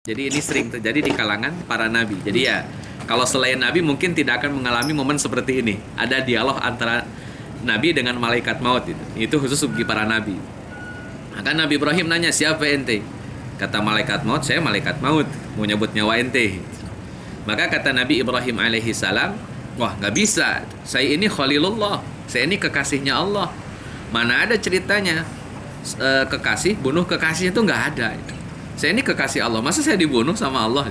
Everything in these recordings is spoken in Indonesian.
Jadi ini sering terjadi di kalangan para nabi. Jadi ya, kalau selain nabi mungkin tidak akan mengalami momen seperti ini. Ada dialog antara nabi dengan malaikat maut itu. Itu khusus bagi para nabi. Maka Nabi Ibrahim nanya, siapa ente? Kata malaikat maut, saya malaikat maut, mau nyebut nyawa ente. Maka kata Nabi Ibrahim alaihi salam, wah nggak bisa, saya ini Khalilullah, saya ini kekasihnya Allah. Mana ada ceritanya kekasih bunuh kekasihnya, itu nggak ada. Saya ini kekasih Allah, masa saya dibunuh sama Allah?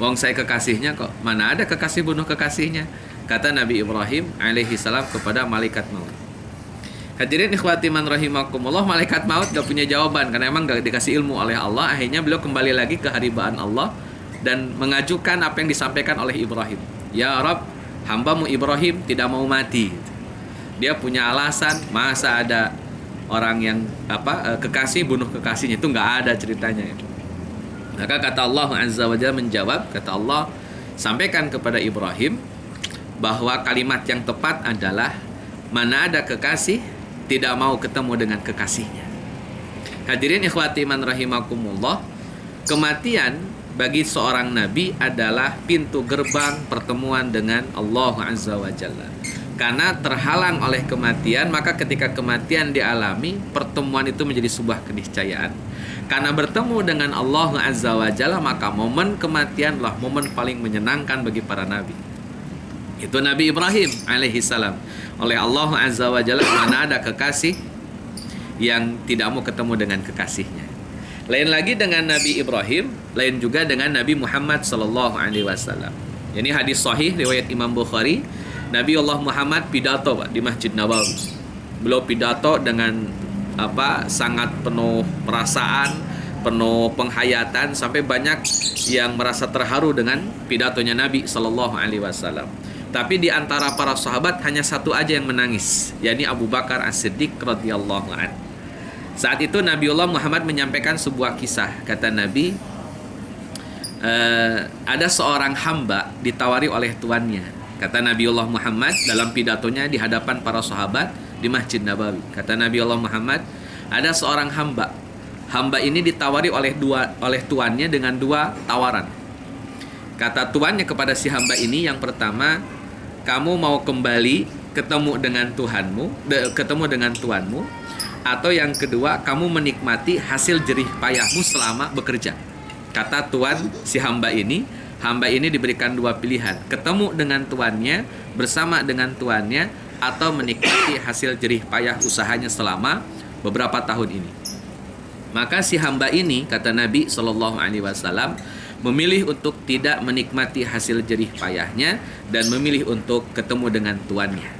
Wong saya kekasihnya kok, mana ada kekasih bunuh kekasihnya? Kata Nabi Ibrahim alaihi salam kepada malaikat maut. Hadirin ikhwati man rahimakumullah, malaikat maut gak punya jawaban karena emang gak dikasih ilmu oleh Allah. Akhirnya beliau kembali lagi ke haribaan Allah dan mengajukan apa yang disampaikan oleh Ibrahim. Ya Rabb, hambamu Ibrahim tidak mau mati. Dia punya alasan, masa ada orang yang kekasih bunuh kekasihnya, itu nggak ada ceritanya itu. Maka kata Allah Azza wa Jalla menjawab, kata Allah, sampaikan kepada Ibrahim bahwa kalimat yang tepat adalah mana ada kekasih tidak mau ketemu dengan kekasihnya. Hadirin ikhwati man rahimakumullah, kematian bagi seorang nabi adalah pintu gerbang pertemuan dengan Allah Azza wa Jalla. Karena terhalang oleh kematian, maka ketika kematian dialami, pertemuan itu menjadi sebuah keniscayaan. Karena bertemu dengan Allah Azza wa Jalla, maka momen kematian adalah momen paling menyenangkan bagi para nabi. Itu Nabi Ibrahim alaihi salam. Oleh Allah Azza wa Jalla, mana ada kekasih yang tidak mau ketemu dengan kekasihnya. Lain lagi dengan Nabi Ibrahim, lain juga dengan Nabi Muhammad sallallahu alaihi wasallam. Ini hadis sahih riwayat Imam Bukhari. Nabi Allah Muhammad pidato di Masjid Nabawi. Beliau pidato dengan sangat penuh perasaan, penuh penghayatan, sampai banyak yang merasa terharu dengan pidatonya Nabi sallallahu alaihi wasallam. Tapi di antara para sahabat hanya satu aja yang menangis, yakni Abu Bakar As-Siddiq radhiyallahu anhu. Saat itu Nabiullah Muhammad menyampaikan sebuah kisah. Kata Nabi, ada seorang hamba ditawari oleh tuannya. Kata Nabiullah Muhammad dalam pidatonya di hadapan para sahabat di Masjid Nabawi. Kata Nabiullah Muhammad, ada seorang hamba. Hamba ini ditawari oleh tuannya dengan dua tawaran. Kata tuannya kepada si hamba ini, yang pertama, kamu mau kembali ketemu dengan tuanmu, atau yang kedua, kamu menikmati hasil jerih payahmu selama bekerja. Kata tuan si hamba ini diberikan dua pilihan, ketemu dengan tuannya, bersama dengan tuannya, atau menikmati hasil jerih payah usahanya selama beberapa tahun ini. Maka si hamba ini, kata Nabi SAW, memilih untuk tidak menikmati hasil jerih payahnya dan memilih untuk ketemu dengan tuannya.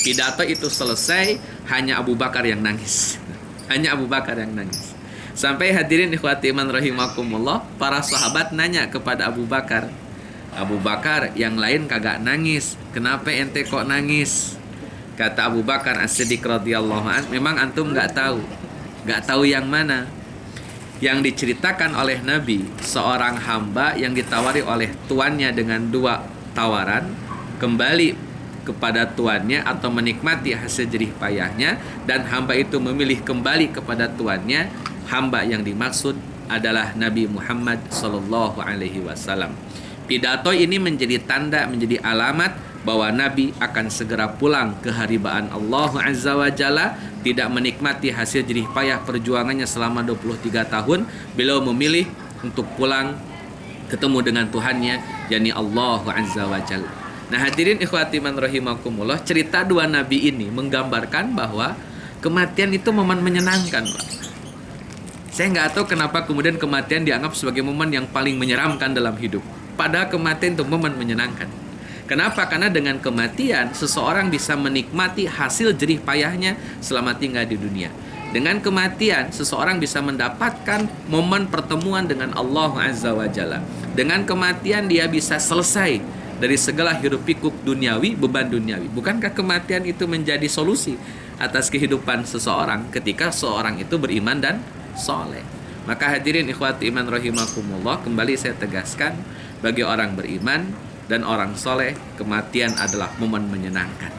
Pidato itu selesai, hanya Abu Bakar yang nangis. Hanya Abu Bakar yang nangis. Sampai hadirin ikhwati man rahimakumullah, para sahabat nanya kepada Abu Bakar, Abu Bakar, yang lain kagak nangis, kenapa ente kok nangis? Kata Abu Bakar As-Siddiq radhiyallahu anhu, memang antum nggak tahu yang mana. Yang diceritakan oleh Nabi, seorang hamba yang ditawari oleh tuannya dengan dua tawaran, kembali kepada tuannya atau menikmati hasil jerih payahnya, dan hamba itu memilih kembali kepada tuannya. Hamba yang dimaksud adalah Nabi Muhammad sallallahu alaihi wasallam. Pidato ini menjadi tanda, menjadi alamat bahwa Nabi akan segera pulang ke haribaan Allah Azza wa Jalla, tidak menikmati hasil jerih payah perjuangannya selama 23 tahun. Beliau memilih untuk pulang ketemu dengan Tuhannya, yakni Allah Azza wa Jalla. Nah hadirin ikhwati man rahimakumullah, cerita dua nabi ini menggambarkan bahwa kematian itu momen menyenangkan, Pak. Saya nggak tahu kenapa kemudian kematian dianggap sebagai momen yang paling menyeramkan dalam hidup. Padahal kematian itu momen menyenangkan. Kenapa? Karena dengan kematian seseorang bisa menikmati hasil jerih payahnya selama tinggal di dunia. Dengan kematian seseorang bisa mendapatkan momen pertemuan dengan Allah Azza wa Jalla. Dengan kematian dia bisa selesai dari segala hiruk pikuk duniawi, beban duniawi. Bukankah kematian itu menjadi solusi atas kehidupan seseorang ketika seorang itu beriman dan soleh? Maka hadirin ikhwati iman rahimakumullah, kembali saya tegaskan, bagi orang beriman dan orang soleh, kematian adalah momen menyenangkan.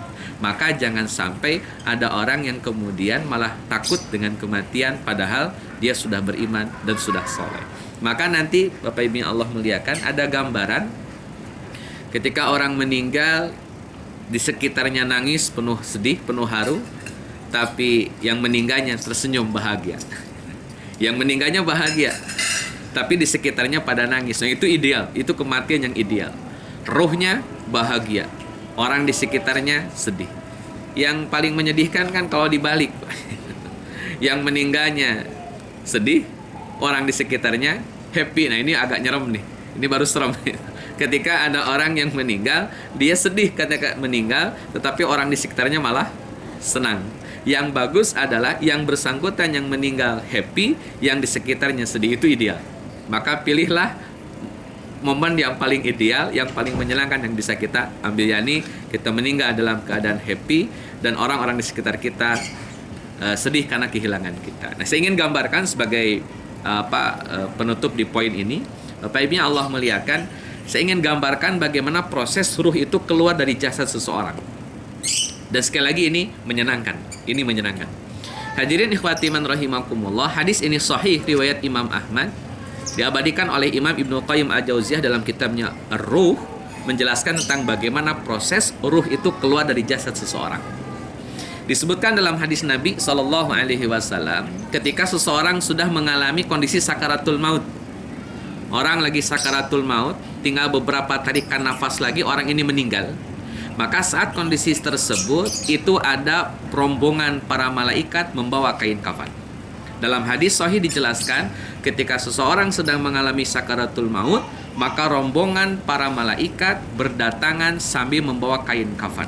Maka jangan sampai ada orang yang kemudian malah takut dengan kematian padahal dia sudah beriman dan sudah soleh. Maka nanti Bapak Ibu yang Allah muliakan, ada gambaran ketika orang meninggal, di sekitarnya nangis, penuh sedih, penuh haru, tapi yang meninggalnya tersenyum bahagia. Yang meninggalnya bahagia, tapi di sekitarnya pada nangis. Nah, itu ideal, itu kematian yang ideal. Ruhnya bahagia, orang di sekitarnya sedih. Yang paling menyedihkan kan kalau dibalik. Yang meninggalnya sedih, orang di sekitarnya happy. Nah, ini agak nyerem nih. Ini baru serem. Ketika ada orang yang meninggal, dia sedih ketika meninggal, tetapi orang di sekitarnya malah senang. Yang bagus adalah yang bersangkutan yang meninggal happy, yang di sekitarnya sedih. Itu ideal. Maka pilihlah momen yang paling ideal, yang paling menyenangkan yang bisa kita ambil, yakni kita meninggal dalam keadaan happy dan orang-orang di sekitar kita sedih karena kehilangan kita. Nah, saya ingin gambarkan sebagai penutup di poin ini, Bapak Ibu yang Allah muliakan, saya ingin gambarkan bagaimana proses ruh itu keluar dari jasad seseorang. Dan sekali lagi ini menyenangkan. Ini menyenangkan. Hadirin ikhwati man rahimakumullah, hadis ini sahih riwayat Imam Ahmad, diabadikan oleh Imam Ibnu Qayyim Al-Jauziyah dalam kitabnya Ar-Ruh, menjelaskan tentang bagaimana proses ruh itu keluar dari jasad seseorang. Disebutkan dalam hadis Nabi Shallallahu Alaihi Wasallam, ketika seseorang sudah mengalami kondisi sakaratul maut, orang lagi sakaratul maut, tinggal beberapa tarikan nafas lagi orang ini meninggal. Maka saat kondisi tersebut, itu ada rombongan para malaikat membawa kain kafan. Dalam hadis sahih dijelaskan, ketika seseorang sedang mengalami sakaratul maut, maka rombongan para malaikat berdatangan sambil membawa kain kafan.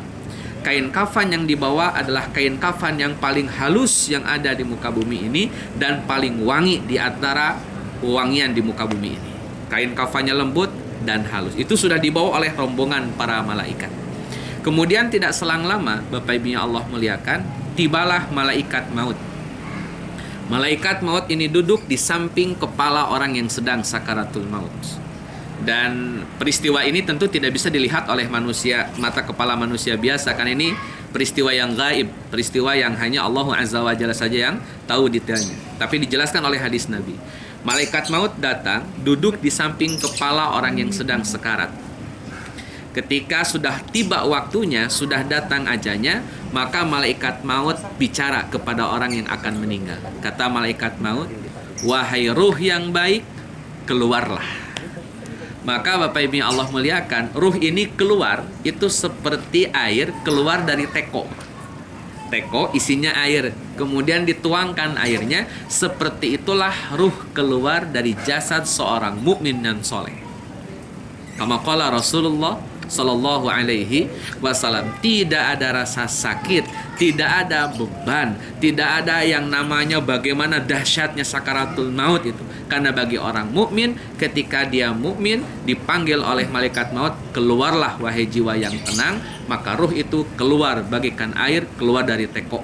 Kain kafan yang dibawa adalah kain kafan yang paling halus yang ada di muka bumi ini dan paling wangi di antara wangian di muka bumi ini. Kain kafannya lembut dan halus. Itu sudah dibawa oleh rombongan para malaikat. Kemudian tidak selang lama, Bapak Ibu yang Allah muliakan, tibalah malaikat maut. Malaikat maut ini duduk di samping kepala orang yang sedang sakaratul maut. Dan peristiwa ini tentu tidak bisa dilihat oleh manusia, mata kepala manusia biasa, karena ini peristiwa yang gaib, peristiwa yang hanya Allah Azza wa Jalla saja yang tahu detailnya. Tapi dijelaskan oleh hadis Nabi. Malaikat maut datang, duduk di samping kepala orang yang sedang sekarat. Ketika sudah tiba waktunya, sudah datang ajalnya, maka malaikat maut bicara kepada orang yang akan meninggal. Kata malaikat maut, "Wahai ruh yang baik, keluarlah." Maka Bapak Ibu yang Allah muliakan, ruh ini keluar itu seperti air keluar dari teko. Teko isinya air, kemudian dituangkan airnya, seperti itulah ruh keluar dari jasad seorang mukmin dan soleh. Kama qala Rasulullah Sallallahu Alaihi Wasallam, tidak ada rasa sakit, tidak ada beban, tidak ada yang namanya bagaimana dahsyatnya sakaratul maut itu. Karena bagi orang mukmin, ketika dia mukmin dipanggil oleh malaikat maut, keluarlah wahai jiwa yang tenang, maka ruh itu keluar bagaikan air keluar dari teko.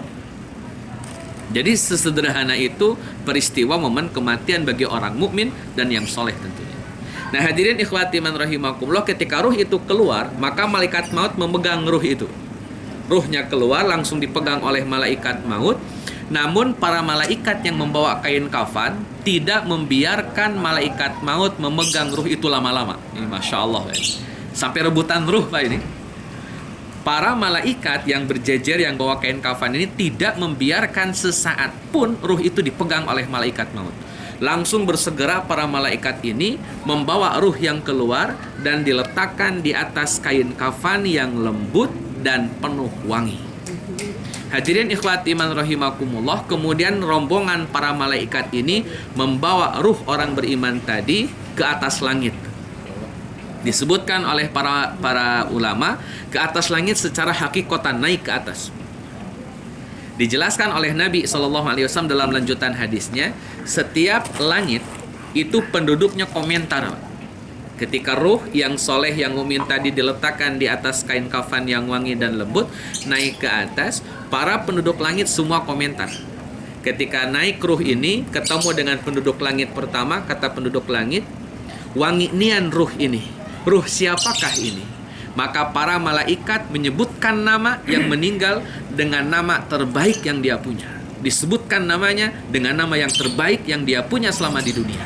Jadi sesederhana itu peristiwa momen kematian bagi orang mukmin dan yang soleh tentunya. Nah, hadirin ikhwati man rahimakumullah, ketika ruh itu keluar, maka malaikat maut memegang ruh itu. Ruhnya keluar langsung dipegang oleh malaikat maut. Namun para malaikat yang membawa kain kafan tidak membiarkan malaikat maut memegang ruh itu lama-lama. Ini Masya Allah ya. Sampai rebutan ruh Pak ini. Para malaikat yang berjejer yang bawa kain kafan ini tidak membiarkan sesaat pun ruh itu dipegang oleh malaikat maut. Langsung bersegera para malaikat ini membawa ruh yang keluar dan diletakkan di atas kain kafan yang lembut dan penuh wangi. Hadirin ikhwati man rahimakumullah, kemudian rombongan para malaikat ini membawa ruh orang beriman tadi ke atas langit. Disebutkan oleh para ulama, ke atas langit secara hakikatan, naik ke atas. Dijelaskan oleh Nabi SAW dalam lanjutan hadisnya, setiap langit itu penduduknya komentar. Ketika ruh yang soleh, yang mukmin tadi diletakkan di atas kain kafan yang wangi dan lembut, naik ke atas, para penduduk langit semua komentar. Ketika naik ruh ini, ketemu dengan penduduk langit pertama, kata penduduk langit, "Wangi nian ruh ini, ruh siapakah ini?" Maka para malaikat menyebutkan nama yang meninggal dengan nama terbaik yang dia punya. Disebutkan namanya dengan nama yang terbaik yang dia punya selama di dunia.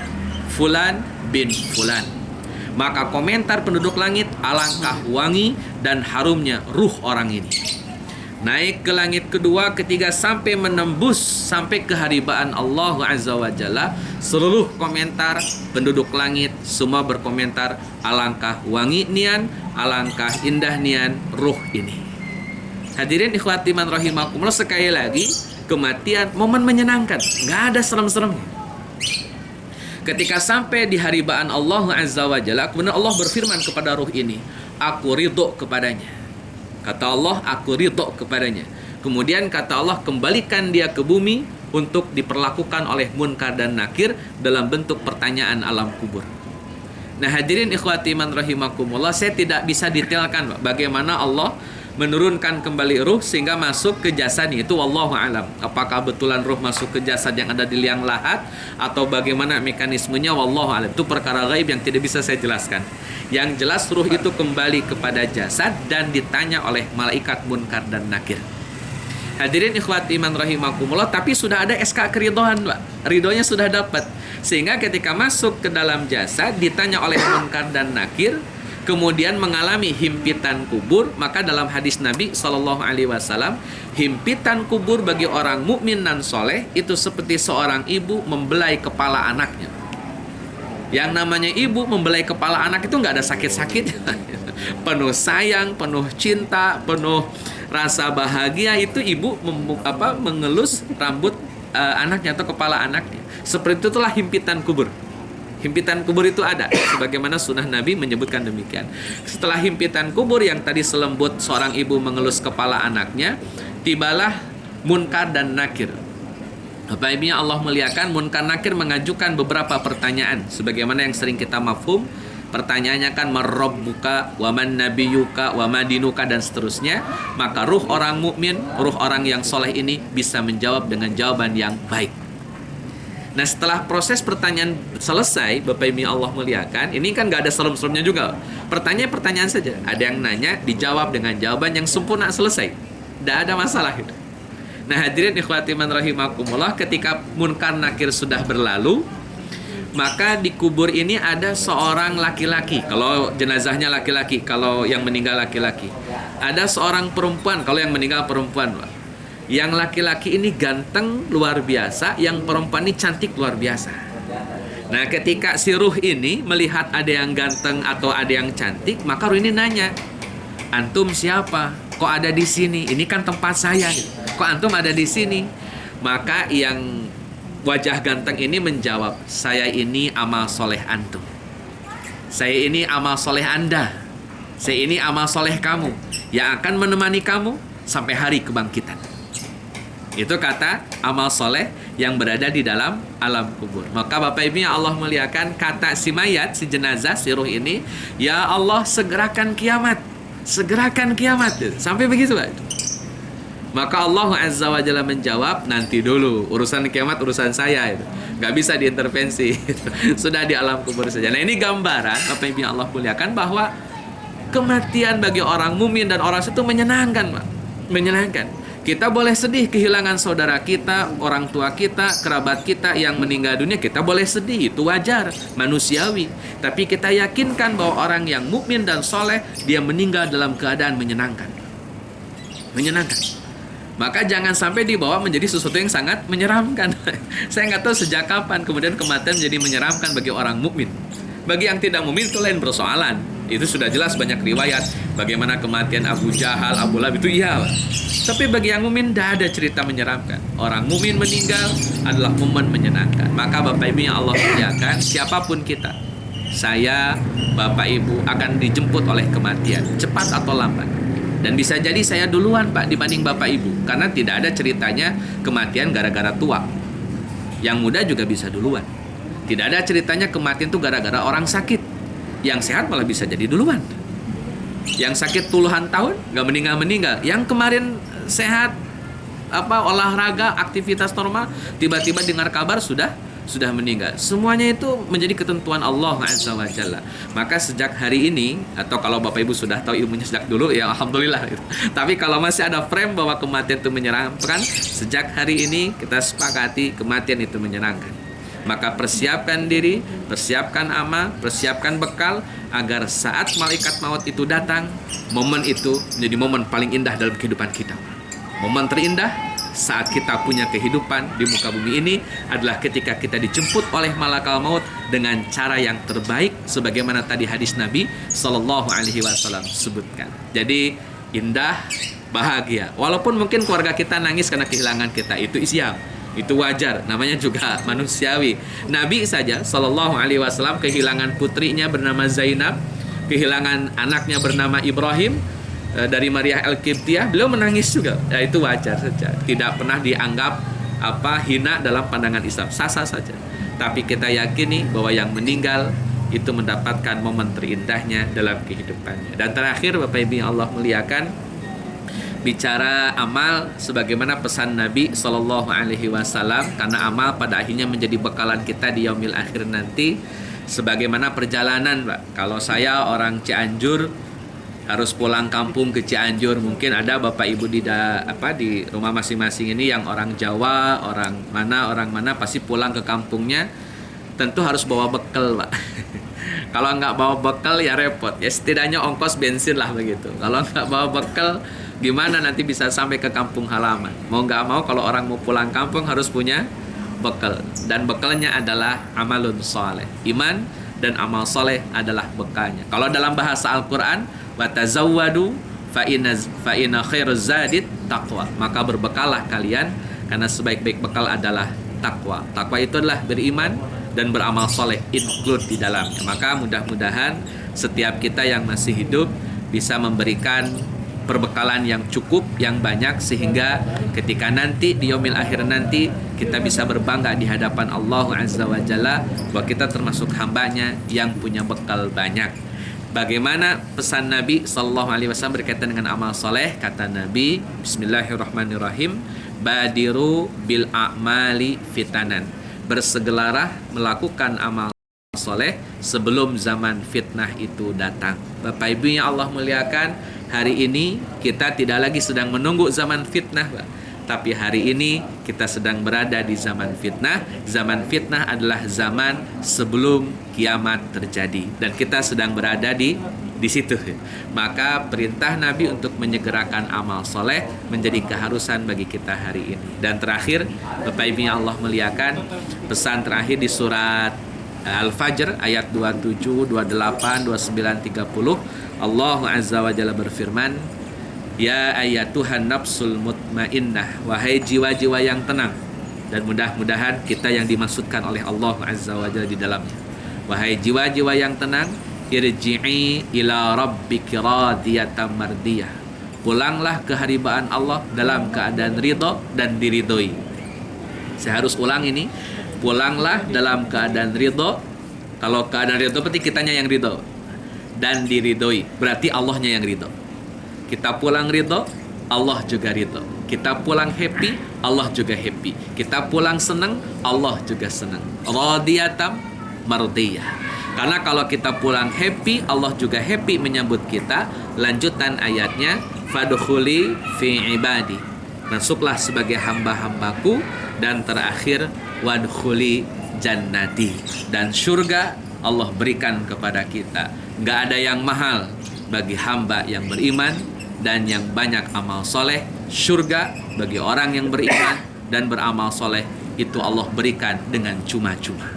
Fulan bin Fulan. Maka komentar penduduk langit, alangkah wangi dan harumnya ruh orang ini. Naik ke langit kedua, ketiga, sampai menembus sampai ke haribaan Allah Azza wa Jalla. Seluruh komentar penduduk langit semua berkomentar, alangkah wangi nian, alangkah indah nian ruh ini. Hadirin ikhwati man rahimakumullah, sekali lagi, kematian momen menyenangkan, nggak ada serem-seremnya. Ketika sampai di haribaan Allah Azza wa Jalla, kemudian Allah berfirman kepada ruh ini, aku ridho kepadanya. Kata Allah, aku ridho kepadanya. Kemudian kata Allah, kembalikan dia ke bumi untuk diperlakukan oleh munkar dan nakir dalam bentuk pertanyaan alam kubur. Nah hadirin ikhwati man rahimakumullah, saya tidak bisa detailkan bagaimana Allah menurunkan kembali ruh sehingga masuk ke jasad itu, wallahu alam. Apakah betulan ruh masuk ke jasad yang ada di liang lahat atau bagaimana mekanismenya, wallahu alam. Itu perkara gaib yang tidak bisa saya jelaskan. Yang jelas ruh itu kembali kepada jasad dan ditanya oleh malaikat munkar dan nakir. Hadirin ikhwati iman rahimakumullah, tapi sudah ada SK keridhaan, Pak. Ridhonya sudah dapat. Sehingga ketika masuk ke dalam jasad ditanya oleh munkar dan nakir, kemudian mengalami himpitan kubur, maka dalam hadis Nabi SAW, himpitan kubur bagi orang mukmin dan soleh itu seperti seorang ibu membelai kepala anaknya. Yang namanya ibu membelai kepala anak itu nggak ada sakit-sakit, penuh sayang, penuh cinta, penuh rasa bahagia. Itu ibu mengelus rambut anaknya atau kepala anaknya. Seperti itulah himpitan kubur. Himpitan kubur itu ada, sebagaimana sunnah Nabi menyebutkan demikian. Setelah himpitan kubur yang tadi selembut seorang ibu mengelus kepala anaknya, tibalah munkar dan nakir. Bapak Ibu Allah muliakan, munkar nakir mengajukan beberapa pertanyaan, sebagaimana yang sering kita mafhum. Pertanyaannya kan marrabbuka, waman nabiyuka, wamadinuka, dan seterusnya. Maka ruh orang mukmin, ruh orang yang soleh ini bisa menjawab dengan jawaban yang baik. Nah setelah proses pertanyaan selesai, Bapak Ibu Allah muliakan, ini kan gak ada serem-seremnya juga. Pertanyaan saja. Ada yang nanya, dijawab dengan jawaban yang sempurna, selesai. Tidak ada masalah itu. Nah hadirin ikhwati man rahimakumullah, ketika munkar nakir sudah berlalu, maka di kubur ini ada seorang laki-laki. Kalau jenazahnya laki-laki, kalau yang meninggal laki-laki. Ada seorang perempuan, kalau yang meninggal perempuan, Pak. Yang laki-laki ini ganteng luar biasa, yang perempuan ini cantik luar biasa. Nah ketika si ruh ini melihat ada yang ganteng atau ada yang cantik, maka ruh ini nanya, antum siapa? Kok ada di sini? Ini kan tempat saya. Kok antum ada di sini? Maka yang wajah ganteng ini menjawab, saya ini amal soleh antum. Saya ini amal soleh anda. Saya ini amal soleh kamu, yang akan menemani kamu sampai hari kebangkitan. Itu kata amal soleh yang berada di dalam alam kubur. Maka Bapak Ibu yang Allah muliakan, kata si mayat, si jenazah, si ruh ini, ya Allah segerakan kiamat, segerakan kiamat. Sampai begitu Pak. Maka Allah Azza wa Jalla menjawab, nanti dulu, urusan kiamat urusan saya itu. Gak bisa diintervensi. Sudah di alam kubur saja. Nah ini gambaran Bapak Ibu yang Allah muliakan bahwa kematian bagi orang mumin dan orang itu menyenangkan Pak. Menyenangkan. Kita boleh sedih kehilangan saudara kita, orang tua kita, kerabat kita yang meninggal dunia. Kita boleh sedih, itu wajar, manusiawi. Tapi kita yakinkan bahwa orang yang mukmin dan soleh, dia meninggal dalam keadaan menyenangkan. Menyenangkan. Maka jangan sampai dibawa menjadi sesuatu yang sangat menyeramkan. Saya nggak tahu sejak kapan kemudian kematian menjadi menyeramkan bagi orang mukmin. Bagi yang tidak mukmin itu lain persoalan. Itu sudah jelas banyak riwayat bagaimana kematian Abu Jahal, Abu Lahab itu iya. Tapi bagi yang mukmin tidak ada cerita menyeramkan. Orang mukmin meninggal adalah momen menyenangkan. Maka Bapak Ibu yang Allah muliakan, siapapun kita, saya, Bapak Ibu akan dijemput oleh kematian, cepat atau lambat. Dan bisa jadi saya duluan Pak dibanding Bapak Ibu, karena tidak ada ceritanya kematian gara-gara tua. Yang muda juga bisa duluan. Tidak ada ceritanya kematian itu gara-gara orang sakit. Yang sehat malah bisa jadi duluan. Yang sakit puluhan tahun nggak meninggal. Yang kemarin sehat, olahraga, aktivitas normal, tiba-tiba dengar kabar sudah meninggal. Semuanya itu menjadi ketentuan Allah Azza wa Jalla. Maka sejak hari ini, atau kalau Bapak Ibu sudah tahu ilmunya sejak dulu, ya alhamdulillah. Tapi kalau masih ada frame bahwa kematian itu menyenangkan, sejak hari ini kita sepakati kematian itu menyenangkan. Maka persiapkan diri, persiapkan amal, persiapkan bekal agar saat malaikat maut itu datang, momen itu menjadi momen paling indah dalam kehidupan kita. Momen terindah saat kita punya kehidupan di muka bumi ini adalah ketika kita dijemput oleh malaikat maut dengan cara yang terbaik, sebagaimana tadi hadis Nabi Shallallahu Alaihi Wasallam sebutkan. Jadi indah, bahagia. Walaupun mungkin keluarga kita nangis karena kehilangan kita, itu siap, itu wajar, namanya juga manusiawi. Nabi saja Shallallahu Alaihi Wasallam kehilangan putrinya bernama Zainab, kehilangan anaknya bernama Ibrahim dari Maria Al-Qibtiyah, beliau menangis juga. Ya, itu wajar saja, tidak pernah dianggap hina dalam pandangan Islam, sah-sah saja. Tapi kita yakini bahwa yang meninggal itu mendapatkan momen terindahnya dalam kehidupannya. Dan terakhir, Bapak Ibu yang Allah muliakan, bicara amal sebagaimana pesan Nabi Shallallahu Alaihi Wasallam, karena amal pada akhirnya menjadi bekalan kita di yaumil akhir nanti. Sebagaimana perjalanan, Pak. Kalau saya orang Cianjur harus pulang kampung ke Cianjur, mungkin ada Bapak Ibu di rumah masing-masing ini yang orang Jawa, orang mana pasti pulang ke kampungnya tentu harus bawa bekal, Pak. Kalau nggak bawa bekal ya repot, ya setidaknya ongkos bensin lah begitu. Kalau nggak bawa bekal, gimana nanti bisa sampai ke kampung halaman? Mau nggak mau, kalau orang mau pulang kampung harus punya bekal, dan bekalnya adalah amalun soleh. Iman dan amal soleh adalah bekalnya. Kalau dalam bahasa Al-Quran, watazawwadu fa inna khairuz zadid taqwa, maka berbekallah kalian karena sebaik-baik bekal adalah takwa. Takwa itu adalah beriman dan beramal soleh, include di dalamnya. Maka mudah-mudahan setiap kita yang masih hidup bisa memberikan perbekalan yang cukup, yang banyak, sehingga ketika nanti di yaumil akhir nanti kita bisa berbangga di hadapan Allah Azza wa Jalla bahwa kita termasuk hambanya yang punya bekal banyak. Bagaimana pesan Nabi Sallallahu Alaihi Wasallam berkaitan dengan amal soleh? Kata Nabi, Bismillahirrahmanirrahim, badiru bil a'mali fitanan, bersegeralah melakukan amal soleh sebelum zaman fitnah itu datang. Bapak Ibu yang Allah muliakan, hari ini kita tidak lagi sedang menunggu zaman fitnah, Pak. Tapi hari ini kita sedang berada di zaman fitnah. Zaman fitnah adalah zaman sebelum kiamat terjadi, dan kita sedang berada di situ. Maka perintah Nabi untuk menyegerakan amal soleh menjadi keharusan bagi kita hari ini. Dan terakhir, Bapak Ibu yang Allah muliakan, pesan terakhir di surat Al-Fajr ayat 27, 28, 29, 30, Allah Azza wa Jalla berfirman, Ya ayatuhan nafsul mutmainnah, wahai jiwa-jiwa yang tenang. Dan mudah-mudahan kita yang dimaksudkan oleh Allah Azza wa Jalla di dalamnya. Wahai jiwa-jiwa yang tenang, irji'i ila rabbiki radiyatan mardiyah, pulanglah ke hadirat Allah dalam keadaan ridho dan diridhoi. Saya harus ulang ini, pulanglah dalam keadaan ridho. Kalau keadaan ridho berarti kitanya yang ridho, dan diridhoi berarti Allahnya yang ridho. Kita pulang ridho, Allah juga ridho. Kita pulang happy, Allah juga happy. Kita pulang senang, Allah juga senang. Radiyatam mardiyah. Karena kalau kita pulang happy, Allah juga happy menyambut kita. Lanjutan ayatnya, fadkhuli fi ibadi, masuklah sebagai hamba-hambaku. Dan terakhir, wadkhuli jannati, dan surga Allah berikan kepada kita. Gak ada yang mahal bagi hamba yang beriman dan yang banyak amal soleh. Surga bagi orang yang beriman dan beramal soleh itu Allah berikan dengan cuma-cuma.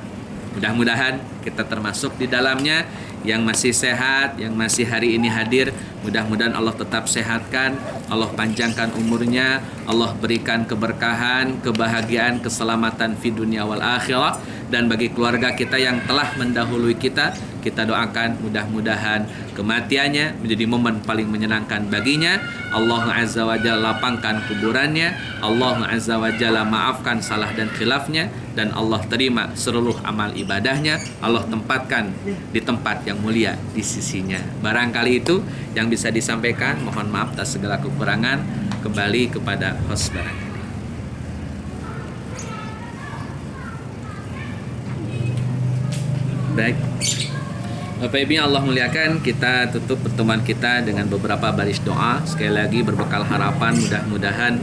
Mudah-mudahan kita termasuk di dalamnya. Yang masih sehat, yang masih hari ini hadir, mudah-mudahan Allah tetap sehatkan, Allah panjangkan umurnya, Allah berikan keberkahan, kebahagiaan, keselamatan fi dunia wal akhirah. Dan bagi keluarga kita yang telah mendahului kita doakan mudah-mudahan kematiannya menjadi momen paling menyenangkan baginya. Allah Azza wa Jalla lapangkan kuburannya, Allah Azza wa Jalla maafkan salah dan khilafnya, dan Allah terima seluruh amal ibadahnya. Allah tempatkan di tempat yang mulia di sisinya. Barangkali itu yang bisa disampaikan. Mohon maaf atas segala kekurangan. Kembali kepada host barangkali. Baik, Bapak Ibu yang Allah muliakan, kita tutup pertemuan kita dengan beberapa baris doa. Sekali lagi berbekal harapan mudah-mudahan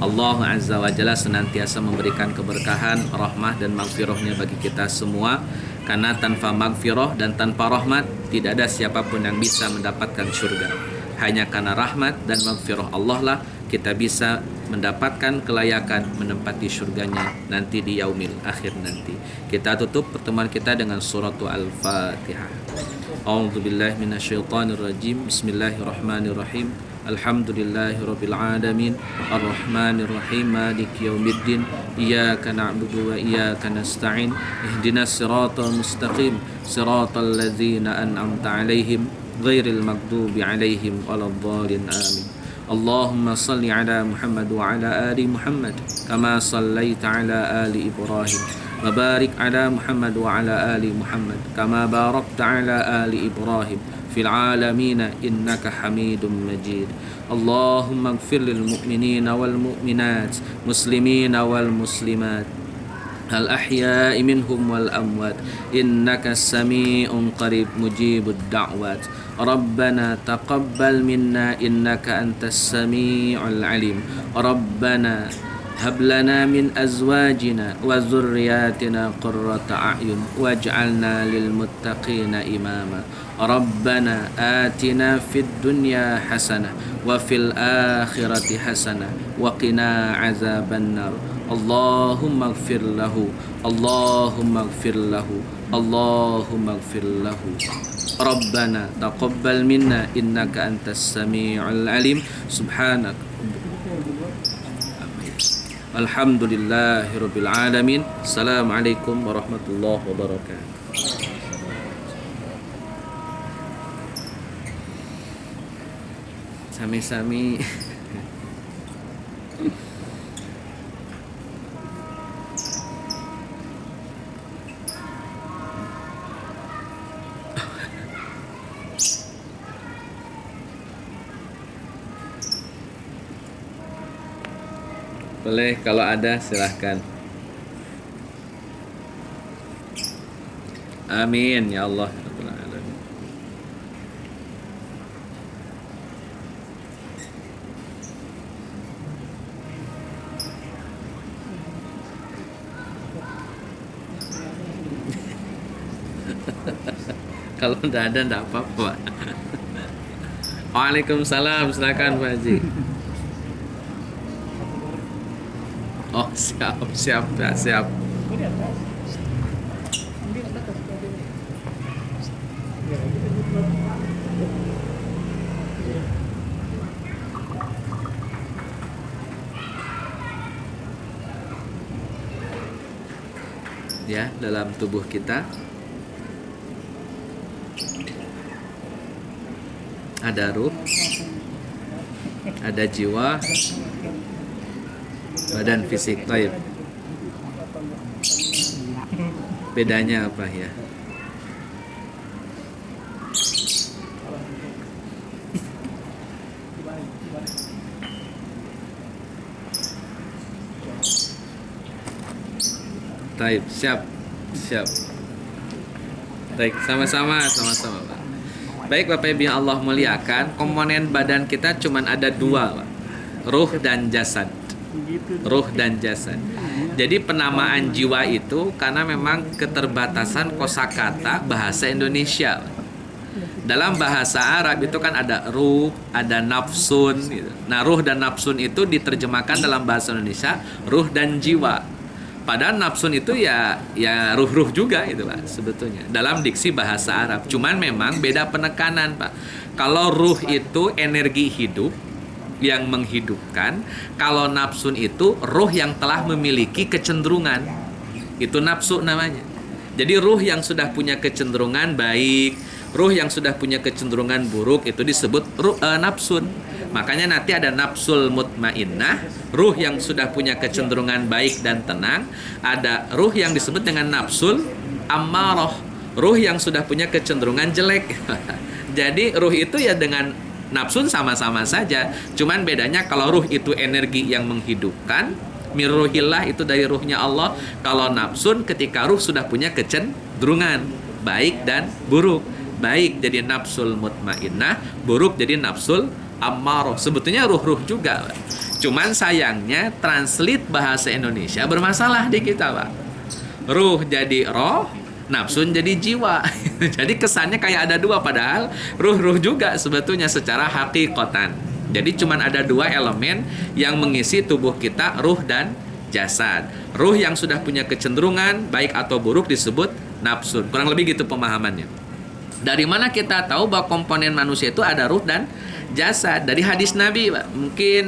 Allah Azza wa Jalla senantiasa memberikan keberkahan, rahmah dan maghfirahnya bagi kita semua. Karena tanpa maghfirah dan tanpa rahmat tidak ada siapapun yang bisa mendapatkan surga. Hanya karena rahmat dan maghfirah Allah lah kita bisa mendapatkan kelayakan menempati surganya nanti di yaumil akhir nanti. Kita tutup pertemuan kita dengan surat Al-Fatihah. A'udzubillahi minasyaitonirrajim. Bismillahirrahmanirrahim. Alhamdulillahirabbil alamin arrahmanir rahim maliki yaumiddin iyyaka na'budu wa iyyaka nasta'in ihdinas siratal mustaqim siratal ladzina an'amta 'alaihim ghairil maghdubi 'alaihim waladdallin amin. Allahumma salli ala Muhammad wa ala ali Muhammad kama sallaita ala ali Ibrahim wa barik ala Muhammad wa ala ali Muhammad kama barakta ala ali Ibrahim fil alamin innaka Hamidum Majid. Allahumma ighfir lil mu'minina wal mu'minat muslimina wal muslimat al ahya'i minhum wal amwat innaka sami'un qarib mujibud da'wat. Rabbana taqabbal minna innaka antas sami'ul alim. Rabbana hab lana min azwajina wa dhurriyyatina qurrata a'yun waj'alna lil muttaqina imama. Rabbana atina fid dunya hasanah wa fil akhirati hasanah wa qina azabannar. Allahumma ighfir lahu, Allahumma ighfir lahu, Allahumma ighfir lahu. Rabbana taqabbal minna innaka antas sami'ul alim. Subhanak. Alhamdulillahirabbil alamin. Assalamualaikum warahmatullahi wabarakatuh. Sami-sami. Boleh, kalau ada silahkan. Amin ya Allah. Kalau tidak ada tidak apa-apa. Waalaikumsalam, silakan Pak Haji. Oh siap, siap, ya, siap. Ya, dalam tubuh kita ada ruh, ada jiwa, badan fisik. Baik. Bedanya apa ya? Baik, siap. Siap. Baik, sama-sama, Pak. Baik Bapak Ibu yang Allah muliakan, komponen badan kita cuma ada dua, Pak. Ruh dan jasad. Ruh dan jasad. Jadi penamaan jiwa itu karena memang keterbatasan kosakata bahasa Indonesia. Dalam bahasa Arab itu kan ada ruh, ada nafsun gitu. Nah, ruh dan nafsun itu diterjemahkan dalam bahasa Indonesia ruh dan jiwa. Padahal nafsun itu ya ruh-ruh juga itu Pak sebetulnya dalam diksi bahasa Arab. Cuman memang beda penekanan Pak. Kalau ruh itu energi hidup yang menghidupkan, kalau nafsun itu ruh yang telah memiliki kecenderungan. Itu nafsu namanya. Jadi ruh yang sudah punya kecenderungan baik, ruh yang sudah punya kecenderungan buruk itu disebut nafsun. Makanya nanti ada nafsul mutmainnah, ruh yang sudah punya kecenderungan baik dan tenang. Ada ruh yang disebut dengan nafsul ammarah, ruh yang sudah punya kecenderungan jelek. Jadi ruh itu ya dengan nafsun sama-sama saja. Cuman bedanya kalau ruh itu energi yang menghidupkan, mirruhillah itu dari ruhnya Allah. Kalau nafsun ketika ruh sudah punya kecenderungan baik dan buruk. Baik jadi nafsul mutmainnah, buruk jadi nafsul ammaroh. Sebetulnya ruh-ruh juga. Cuman sayangnya translate bahasa Indonesia bermasalah di kita, Pak. Ruh jadi roh, nafsun jadi jiwa. Jadi kesannya kayak ada dua, padahal ruh-ruh juga sebetulnya secara hakikatan. Jadi cuman ada dua elemen yang mengisi tubuh kita, ruh dan jasad. Ruh yang sudah punya kecenderungan baik atau buruk disebut nafsun. Kurang lebih gitu pemahamannya. Dari mana kita tahu bahwa komponen manusia itu ada ruh dan jasad? Dari hadis Nabi, Pak. Mungkin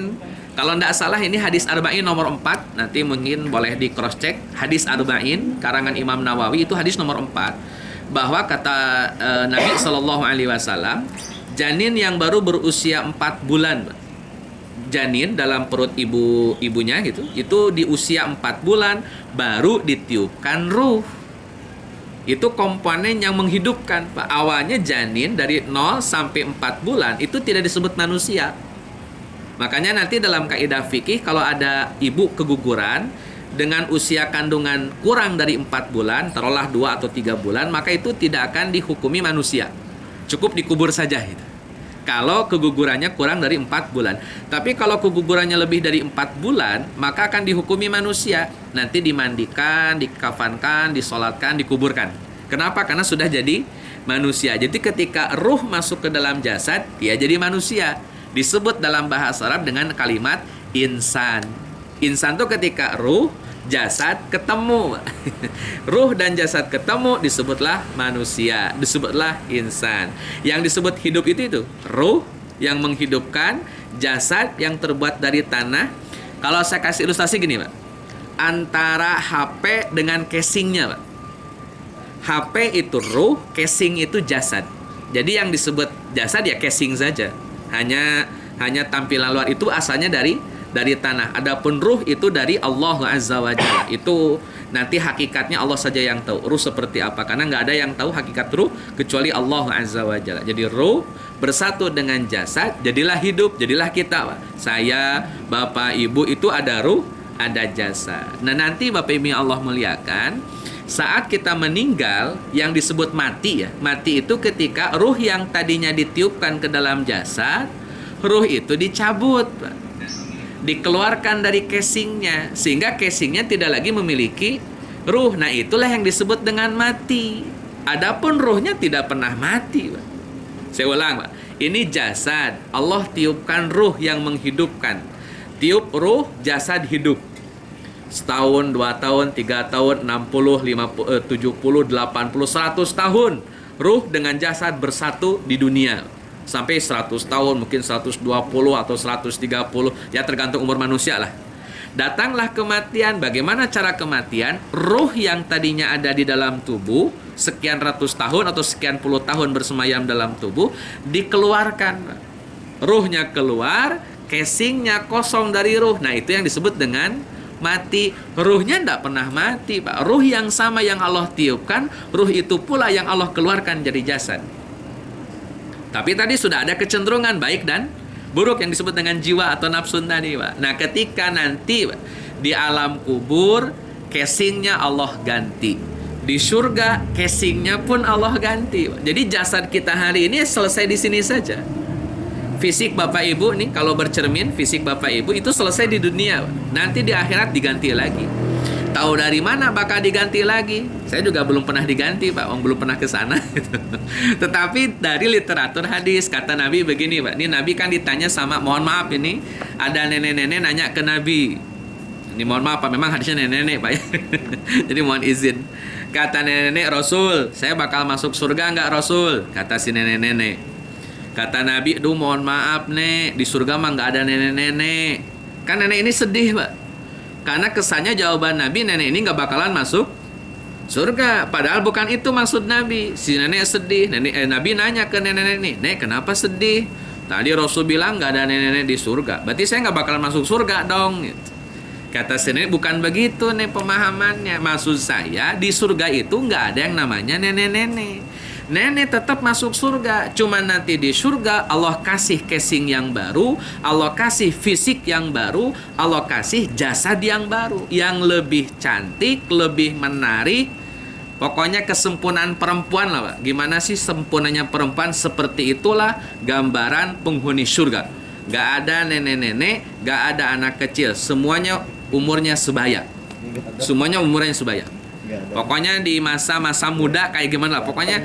kalau tidak salah ini hadis Arba'in nomor 4. Nanti mungkin boleh di cross check. Hadis Arba'in karangan Imam Nawawi itu hadis nomor 4. Bahwa kata Nabi SAW, janin yang baru berusia 4 bulan, janin dalam perut ibunya gitu, itu di usia 4 bulan baru ditiupkan ruh. Itu komponen yang menghidupkan, Pak. Awalnya janin dari 0 sampai 4 bulan itu tidak disebut manusia. Makanya nanti dalam kaidah fikih kalau ada ibu keguguran dengan usia kandungan kurang dari 4 bulan, taruhlah 2 atau 3 bulan, maka itu tidak akan dihukumi manusia. Cukup dikubur saja gitu. Kalau kegugurannya kurang dari 4 bulan. Tapi kalau kegugurannya lebih dari 4 bulan, maka akan dihukumi manusia. Nanti dimandikan, dikafankan, disolatkan, dikuburkan. Kenapa? Karena sudah jadi manusia. Jadi ketika ruh masuk ke dalam jasad, dia jadi manusia. Disebut dalam bahasa Arab dengan kalimat insan. Insan itu ketika ruh, jasad ketemu. Ruh dan jasad ketemu disebutlah manusia, disebutlah insan. Yang disebut hidup itu ruh yang menghidupkan, jasad yang terbuat dari tanah. Kalau saya kasih ilustrasi gini, Pak. Antara HP dengan casingnya, Pak. HP itu ruh, casing itu jasad. Jadi yang disebut jasad ya casing saja. Hanya tampilan luar, itu asalnya dari tanah. Adapun ruh itu dari Allah Azza wa Jalla. Itu nanti hakikatnya Allah saja yang tahu ruh seperti apa, karena nggak ada yang tahu hakikat ruh kecuali Allah Azza wa Jalla. Jadi ruh bersatu dengan jasad, jadilah hidup, jadilah kita, Pak. Saya, Bapak, Ibu itu ada ruh, ada jasad. Nah nanti Bapak Ibu yang Allah muliakan, saat kita meninggal yang disebut mati ya. Mati itu ketika ruh yang tadinya ditiupkan ke dalam jasad, ruh itu dicabut, Pak. Dikeluarkan dari casingnya, sehingga casingnya tidak lagi memiliki ruh. Nah itulah yang disebut dengan mati. Adapun ruhnya tidak pernah mati, Pak. Saya ulang, Pak. Ini jasad, Allah tiupkan ruh yang menghidupkan. Tiup ruh, jasad hidup. Setahun, 2 tahun, 3 tahun, 60, 50, 70, 80, 100 tahun. Ruh dengan jasad bersatu di dunia. Sampai 100 tahun, mungkin 120 atau 130. Ya tergantung umur manusia lah. Datanglah kematian. Bagaimana cara kematian? Ruh yang tadinya ada di dalam tubuh, sekian ratus tahun atau sekian puluh tahun bersemayam dalam tubuh, dikeluarkan. Ruhnya keluar, casingnya kosong dari ruh. Nah itu yang disebut dengan mati. Ruhnya tidak pernah mati, Pak. Ruh yang sama yang Allah tiupkan, ruh itu pula yang Allah keluarkan jadi jasad. Tapi tadi sudah ada kecenderungan baik dan buruk yang disebut dengan jiwa atau nafsun tadi, Pak. Nah ketika nanti, Pak, di alam kubur, casingnya Allah ganti. Di surga, casingnya pun Allah ganti, Pak. Jadi jasad kita hari ini selesai di sini saja. Fisik Bapak Ibu nih, kalau bercermin, fisik Bapak Ibu itu selesai di dunia. Nanti di akhirat diganti lagi. Tahu dari mana bakal diganti lagi? Saya juga belum pernah diganti, Pak. Belum pernah ke sana. Tetapi dari literatur hadis, kata Nabi begini, Pak. Ini Nabi kan ditanya sama, mohon maaf ini, ada nenek-nenek nanya ke Nabi. Ini mohon maaf, Pak. Memang hadisnya nenek-nenek, Pak. Jadi mohon izin. Kata nenek-nenek, Rasul, saya bakal masuk surga nggak, Rasul? Kata si nenek-nenek. Kata Nabi, duh mohon maaf nek, di surga mah nggak ada nenek-nenek. Kan nenek ini sedih, Pak. Karena kesannya jawaban Nabi, nenek ini nggak bakalan masuk surga. Padahal bukan itu maksud Nabi. Si nenek sedih. Nabi nanya ke nenek-nenek ini, Nek kenapa sedih? Tadi Rasul bilang nggak ada nenek-nenek di surga. Berarti saya nggak bakalan masuk surga dong. Gitu. Kata si nenek, bukan begitu nih pemahamannya. Maksud saya di surga itu nggak ada yang namanya nenek-nenek. Nenek tetap masuk surga. Cuma nanti di surga Allah kasih casing yang baru, Allah kasih fisik yang baru, Allah kasih jasad yang baru, yang lebih cantik, lebih menarik. Pokoknya kesempurnaan perempuan lah, Pak. Gimana sih sempurnanya perempuan? Seperti itulah gambaran penghuni surga. nggak ada nenek-nenek, nggak ada anak kecil, semuanya umurnya sebaya. Semuanya umurnya sebaya. Pokoknya di masa-masa muda kayak gimana lah. Pokoknya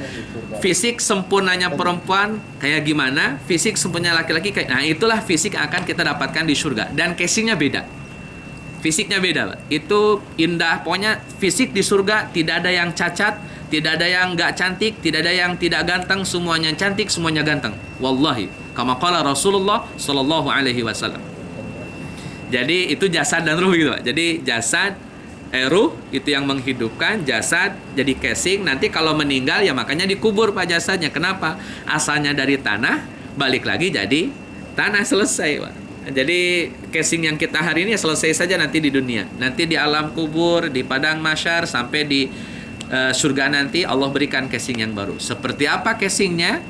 fisik sempurnanya perempuan kayak gimana, fisik sempurnanya laki-laki kayak. Nah, itulah fisik yang akan kita dapatkan di surga. Dan casingnya beda. Fisiknya beda, Pak. Itu indah. Pokoknya fisik di surga tidak ada yang cacat, tidak ada yang nggak cantik, tidak ada yang tidak ganteng, semuanya cantik, semuanya ganteng. Wallahi, kama qala Rasulullah sallallahu alaihi wasallam. Jadi itu jasad dan ruh gitu, Pak. Jadi jasad, ruh itu yang menghidupkan, jasad jadi casing. Nanti kalau meninggal ya makanya dikubur Pak jasadnya. Kenapa? Asalnya dari tanah, balik lagi jadi tanah, selesai Pak. Jadi casing yang kita hari ini ya selesai saja nanti di dunia. Nanti di alam kubur, di padang mahsyar, sampai di surga nanti Allah berikan casing yang baru. Seperti apa casingnya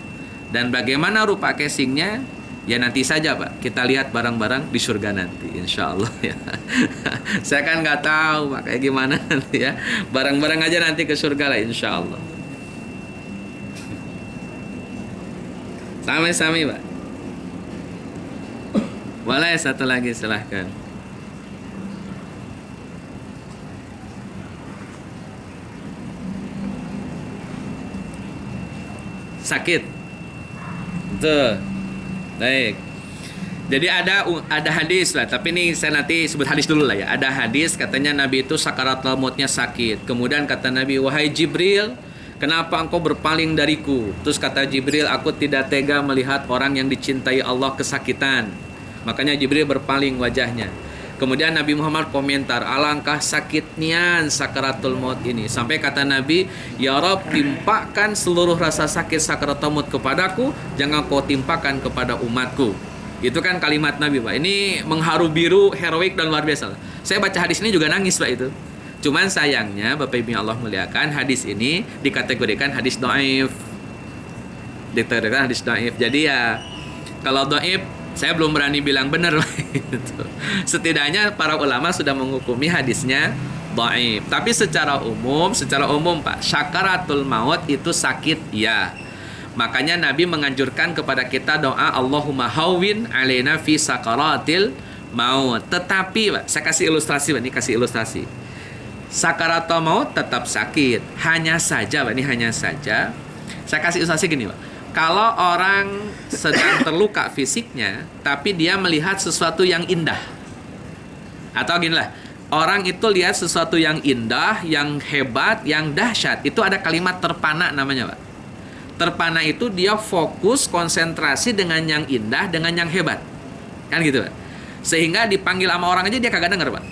dan bagaimana rupa casingnya? Ya nanti saja Pak, kita lihat barang-barang di surga nanti, insya Allah ya. Saya kan nggak tahu Pak kayak gimana nanti ya. Barang-barang aja nanti ke surga lah, insya Allah. Sami-sami Pak. Boleh satu lagi, silahkan. Sakit. Tuh. Baik. Jadi ada hadis lah, tapi ini saya nanti sebut hadis dulu lah ya. Ada hadis katanya Nabi itu sakaratul mautnya sakit. Kemudian kata Nabi, "Wahai Jibril, kenapa engkau berpaling dariku?" Terus kata Jibril, "Aku tidak tega melihat orang yang dicintai Allah kesakitan." Makanya Jibril berpaling wajahnya. Kemudian Nabi Muhammad komentar, "Alangkah sakitnya sakaratul maut ini." Sampai kata Nabi, "Ya Rabb, timpakan seluruh rasa sakit sakaratul maut kepadaku, jangan kau timpakan kepada umatku." Itu kan kalimat Nabi Pak. Ini mengharu biru, heroik dan luar biasa. Saya baca hadis ini juga nangis Pak itu. Cuman sayangnya Bapak Ibu yang Allah muliakan, hadis ini dikategorikan hadis dhaif. Dikategorikan hadis dhaif. Jadi ya kalau dhaif saya belum berani bilang benar gitu. Setidaknya para ulama sudah menghukumi hadisnya dhaif. Tapi secara umum Pak, sakaratul maut itu sakit ya. Makanya Nabi menganjurkan kepada kita doa Allahumma hawwin alaina fi sakaratil maut. Tetapi Pak, saya kasih ilustrasi Pak, ini kasih ilustrasi. Sakaratul maut tetap sakit. Hanya saja Pak, ini hanya saja. Saya kasih ilustrasi gini Pak. Kalau orang sedang terluka fisiknya, tapi dia melihat sesuatu yang indah. Atau gini lah, orang itu lihat sesuatu yang indah, yang hebat, yang dahsyat. Itu ada kalimat terpana namanya Pak. Terpana itu dia fokus, konsentrasi dengan yang indah, dengan yang hebat. Kan gitu Pak. Sehingga dipanggil sama orang aja dia kagak denger Pak.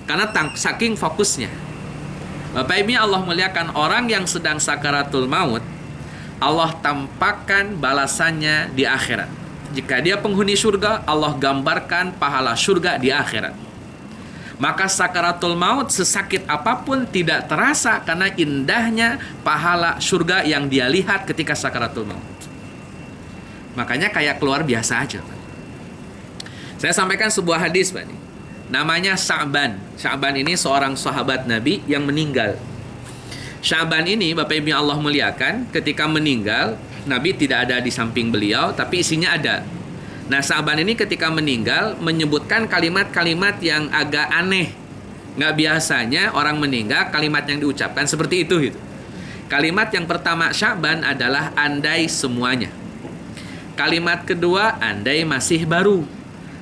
Karena saking fokusnya. Bapak Ibu Allah muliakan, orang yang sedang sakaratul maut, Allah tampakkan balasannya di akhirat. Jika dia penghuni surga, Allah gambarkan pahala surga di akhirat. Maka sakaratul maut sesakit apapun tidak terasa karena indahnya pahala surga yang dia lihat ketika sakaratul maut. Makanya kayak keluar biasa aja Pak. Saya sampaikan sebuah hadis Pak. Namanya Sya'ban. Sya'ban ini seorang sahabat Nabi yang meninggal. Sya'ban ini Bapak Ibu yang Allah muliakan, ketika meninggal Nabi tidak ada di samping beliau, tapi isinya ada. Nah Sya'ban ini ketika meninggal menyebutkan kalimat-kalimat yang agak aneh. Nggak biasanya orang meninggal kalimat yang diucapkan seperti itu gitu. Kalimat yang pertama Sya'ban adalah andai semuanya. Kalimat kedua andai masih baru.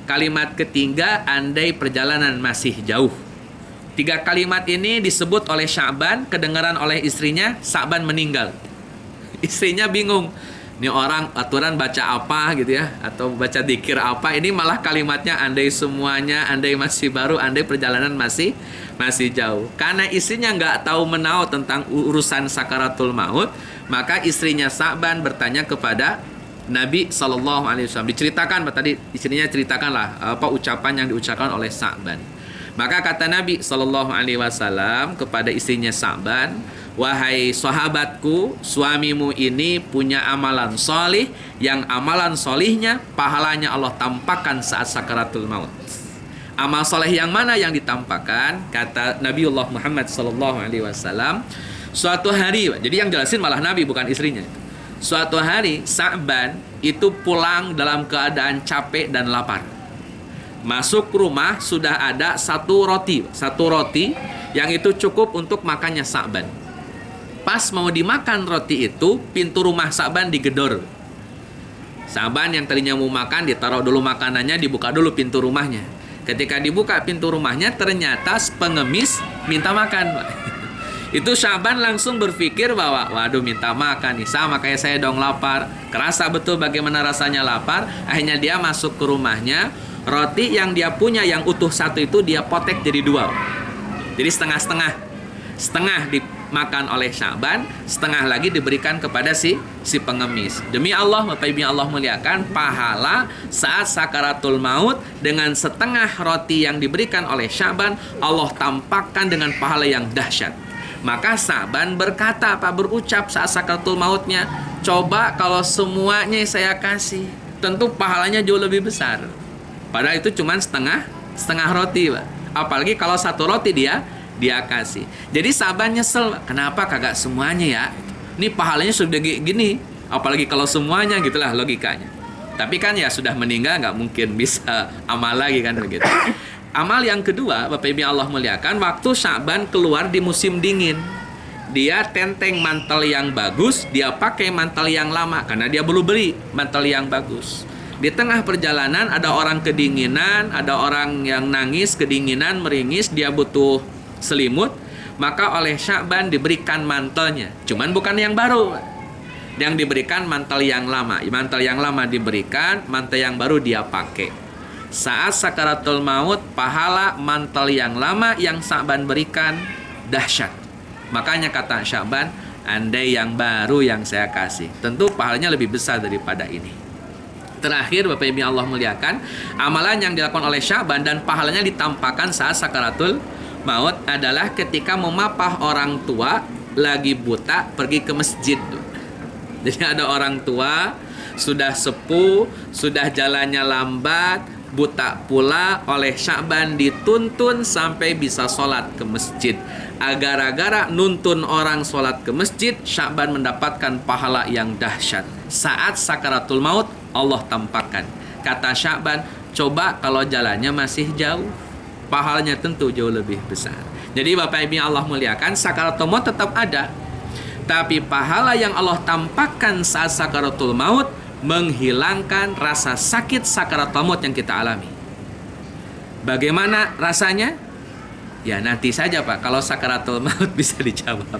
Kalimat ketiga andai perjalanan masih jauh. 3 kalimat ini disebut oleh Sya'ban, kedengaran oleh istrinya, Sya'ban meninggal. Istrinya bingung, ini orang aturan baca apa gitu ya, atau baca dzikir apa, ini malah kalimatnya andai semuanya, andai masih baru, andai perjalanan masih jauh. Karena istrinya nggak tahu menau tentang urusan sakaratul maut, maka istrinya Sya'ban bertanya kepada Nabi SAW. Diceritakan, tadi istrinya ceritakanlah apa ucapan yang diucapkan oleh Sya'ban. Maka kata Nabi SAW kepada istrinya Sya'ban, "Wahai sahabatku, suamimu ini punya amalan solih, yang amalan solihnya pahalanya Allah tampakkan saat sakaratul maut." Amal soleh yang mana yang ditampakkan? Kata Nabiullah Muhammad SAW, suatu hari, jadi yang jelasin malah Nabi bukan istrinya. Suatu hari Sa'ban itu pulang dalam keadaan capek dan lapar. Masuk rumah sudah ada satu roti yang itu cukup untuk makannya Sa'ban. Pas mau dimakan roti itu, pintu rumah Sa'ban digedor. Sa'ban yang tadinya mau makan, ditaruh dulu makanannya, dibuka dulu pintu rumahnya. Ketika dibuka pintu rumahnya, ternyata pengemis minta makan. Itu Sa'ban langsung berpikir bahwa, waduh, minta makan nih, sama kayak saya dong, lapar. Kerasa betul bagaimana rasanya lapar. Akhirnya dia masuk ke rumahnya. Roti yang dia punya yang utuh satu itu dia potek jadi dua. Jadi setengah-setengah. Setengah dimakan oleh Sa'ban, setengah lagi diberikan kepada si pengemis. Demi Allah, Bapak Ibu yang Allah muliakan, pahala saat sakaratul maut dengan setengah roti yang diberikan oleh Sa'ban, Allah tampakkan dengan pahala yang dahsyat. Maka Sa'ban berkata, berucap saat sakaratul mautnya, coba kalau semuanya saya kasih, tentu pahalanya jauh lebih besar. Padahal itu cuma setengah roti, Pak. Apalagi kalau satu roti dia kasih. Jadi Sa'ban nyesel, kenapa kagak semuanya ya? Ini pahalanya sudah gini, apalagi kalau semuanya, gitulah logikanya. Tapi kan ya sudah meninggal, nggak mungkin bisa amal lagi kan begitu. Amal yang kedua, Bapak Ibu yang Allah muliakan, waktu Sa'ban keluar di musim dingin, dia tenteng mantel yang bagus, dia pakai mantel yang lama karena dia belum beli mantel yang bagus. Di tengah perjalanan ada orang kedinginan, ada orang yang nangis, kedinginan, meringis, dia butuh selimut, maka oleh Sa'ban diberikan mantelnya. Cuman bukan yang baru. Yang diberikan mantel yang lama. Mantel yang lama diberikan, mantel yang baru dia pakai. Saat sakaratul maut, pahala mantel yang lama yang Sa'ban berikan dahsyat. Makanya kata Sa'ban, andai yang baru yang saya kasih, tentu pahalanya lebih besar daripada ini. Terakhir, Bapak Ibu yang Allah muliakan, amalan yang dilakukan oleh Sa'ban dan pahalanya ditampakkan saat sakaratul maut adalah ketika memapah orang tua lagi buta pergi ke masjid. Jadi ada orang tua sudah sepuh, sudah jalannya lambat, buta pula, oleh Sa'ban dituntun sampai bisa sholat ke masjid. Gara-gara nuntun orang sholat ke masjid, Sa'ban mendapatkan pahala yang dahsyat. Saat sakaratul maut, Allah tampakkan. Kata Sa'ban, coba kalau jalannya masih jauh, pahalanya tentu jauh lebih besar. Jadi Bapak Ibu yang Allah muliakan, sakaratul maut tetap ada, tapi pahala yang Allah tampakkan saat sakaratul maut menghilangkan rasa sakit sakaratul maut yang kita alami. Bagaimana rasanya? Ya nanti saja Pak, kalau sakaratul maut bisa dijawab.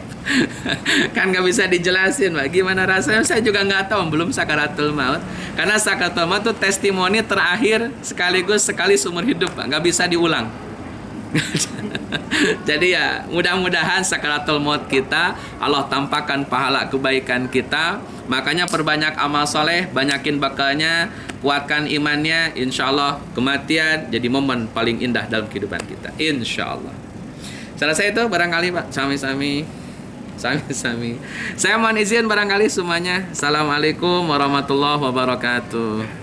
Kan nggak bisa dijelasin Pak, gimana rasanya saya juga nggak tahu, belum sakaratul maut. Karena sakaratul maut itu testimoni terakhir sekaligus sekali seumur hidup Pak, nggak bisa diulang. Jadi ya mudah-mudahan sakaratul maut kita Allah tampakkan pahala kebaikan kita. Makanya perbanyak amal soleh, banyakin bakalnya, kuatkan imannya. Insya Allah kematian jadi momen paling indah dalam kehidupan kita, insya Allah. Selesai itu barangkali Pak, sami-sami. Saya mohon izin barangkali semuanya. Assalamualaikum warahmatullahi wabarakatuh.